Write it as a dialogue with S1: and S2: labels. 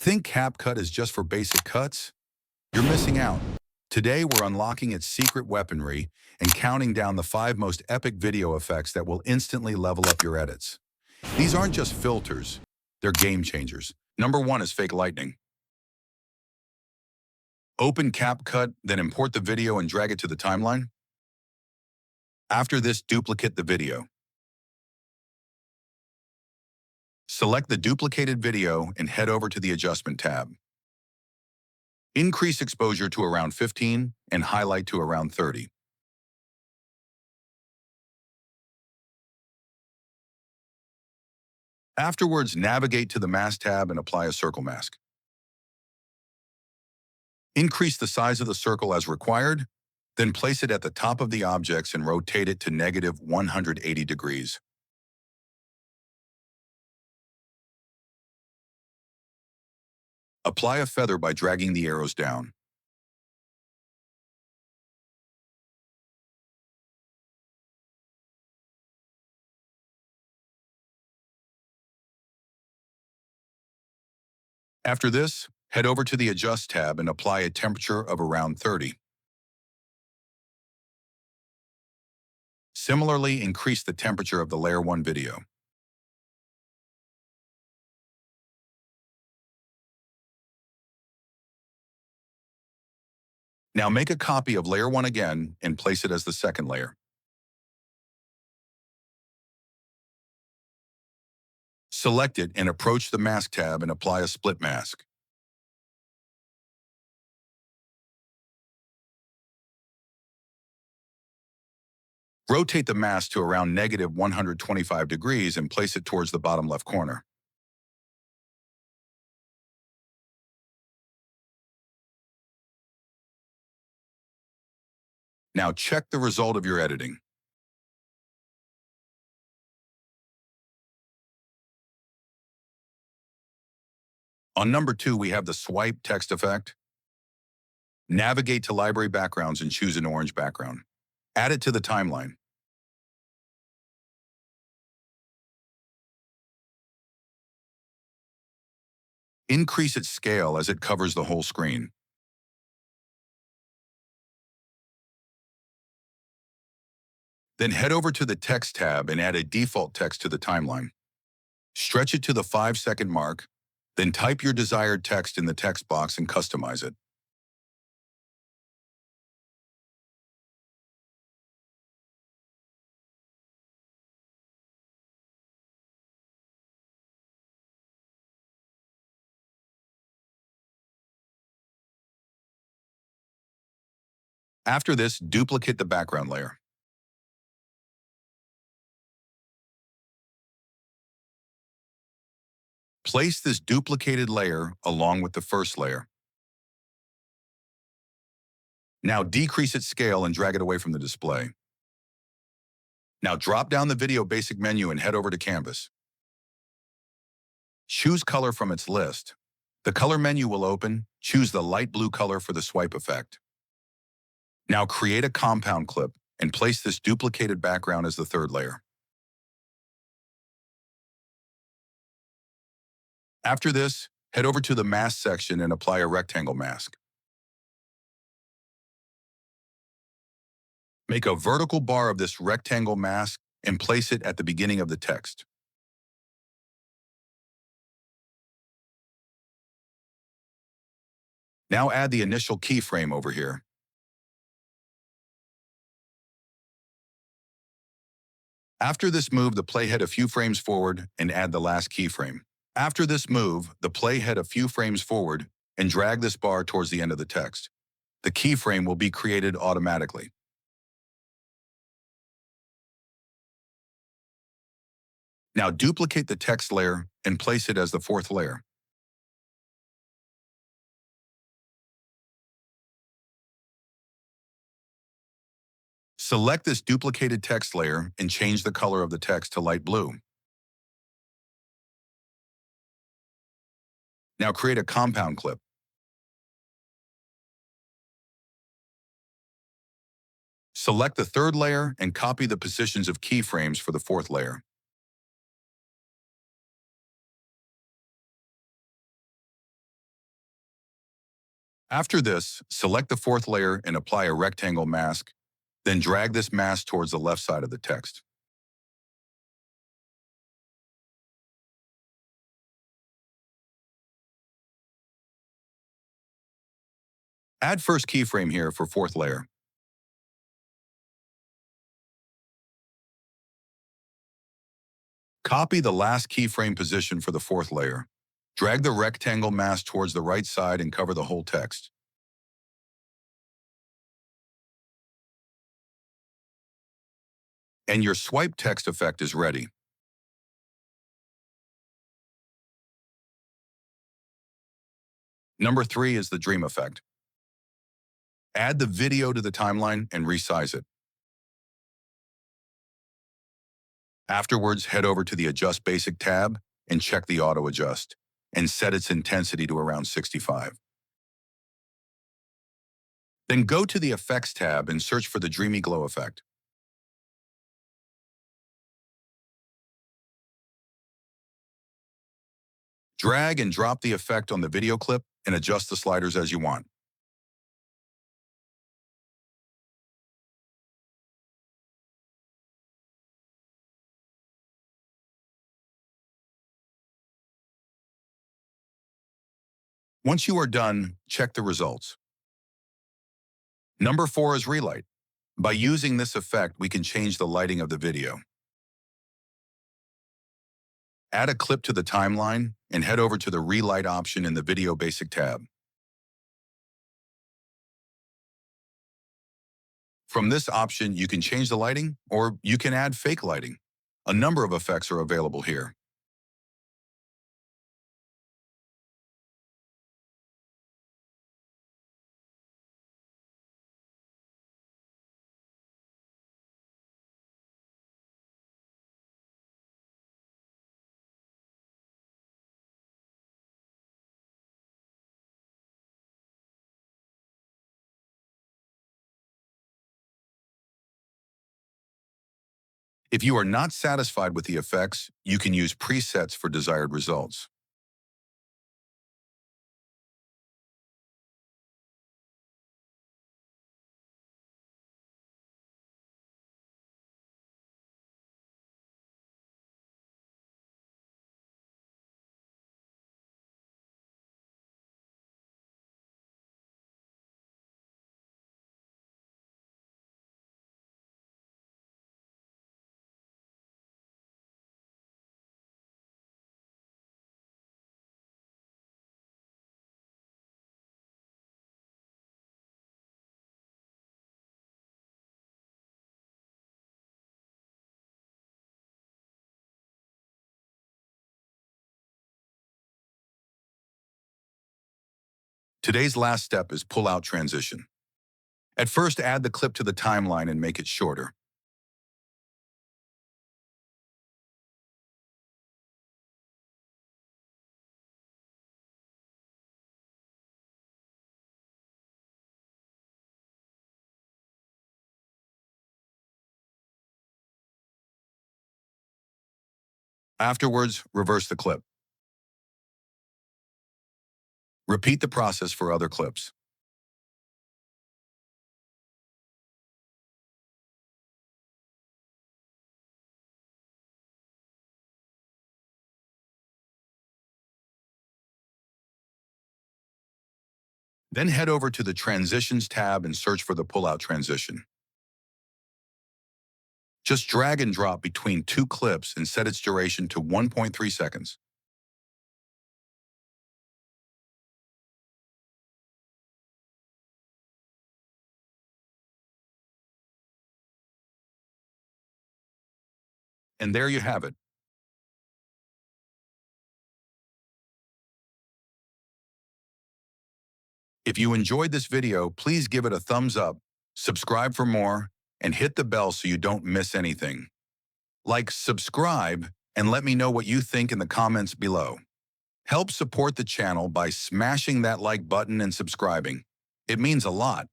S1: Think CapCut is just for basic cuts? You're missing out. Today, we're unlocking its secret weaponry and counting down the 5 most epic video effects that will instantly level up your edits. These aren't just filters, they're game changers. Number 1 is fake lightning. Open CapCut, then import the video and drag it to the timeline. After this, duplicate the video. Select the duplicated video and head over to the Adjustment tab. Increase exposure to around 15 and highlight to around 30. Afterwards, navigate to the Mask tab and apply a circle mask. Increase the size of the circle as required, then place it at the top of the objects and rotate it to negative 180 degrees. Apply a feather by dragging the arrows down. After this, head over to the Adjust tab and apply a temperature of around 30. Similarly, increase the temperature of the Layer 1 video. Now make a copy of Layer 1 again and place it as the second layer. Select it and approach the Mask tab and apply a split mask. Rotate the mask to around negative 125 degrees and place it towards the bottom left corner. Now check the result of your editing. On number 2, we have the swipe text effect. Navigate to Library Backgrounds and choose an orange background. Add it to the timeline. Increase its scale as it covers the whole screen. Then head over to the Text tab and add a default text to the timeline. Stretch it to the 5-second mark, then type your desired text in the text box and customize it. After this, duplicate the background layer. Place this duplicated layer along with the first layer. Now decrease its scale and drag it away from the display. Now drop down the Video Basic menu and head over to Canvas. Choose Color from its list. The Color menu will open. Choose the light blue color for the swipe effect. Now create a compound clip and place this duplicated background as the third layer. After this, head over to the Mask section and apply a rectangle mask. Make a vertical bar of this rectangle mask and place it at the beginning of the text. Now add the initial keyframe over here. After this move, the playhead a few frames forward and add the last keyframe. After this move, the playhead a few frames forward and drag this bar towards the end of the text. The keyframe will be created automatically. Now duplicate the text layer and place it as the fourth layer. Select this duplicated text layer and change the color of the text to light blue. Now create a compound clip. Select the third layer and copy the positions of keyframes for the fourth layer. After this, select the fourth layer and apply a rectangle mask, then drag this mask towards the left side of the text. Add first keyframe here for fourth layer. Copy the last keyframe position for the fourth layer. Drag the rectangle mask towards the right side and cover the whole text. And your swipe text effect is ready. Number 3 is the dream effect. Add the video to the timeline and resize it. Afterwards, head over to the Adjust Basic tab and check the Auto Adjust and set its intensity to around 65. Then go to the Effects tab and search for the Dreamy Glow effect. Drag and drop the effect on the video clip and adjust the sliders as you want. Once you are done, check the results. Number 4 is Relight. By using this effect, we can change the lighting of the video. Add a clip to the timeline and head over to the Relight option in the Video Basic tab. From this option, you can change the lighting or you can add fake lighting. A number of effects are available here. If you are not satisfied with the effects, you can use presets for desired results. Today's last step is pull-out transition. At first, add the clip to the timeline and make it shorter. Afterwards, reverse the clip. Repeat the process for other clips. Then head over to the Transitions tab and search for the pull-out transition. Just drag and drop between two clips and set its duration to 1.3 seconds. And there you have it. If you enjoyed this video, please give it a thumbs up, subscribe for more, and hit the bell so you don't miss anything. Like, subscribe, and let me know what you think in the comments below. Help support the channel by smashing that like button and subscribing. It means a lot.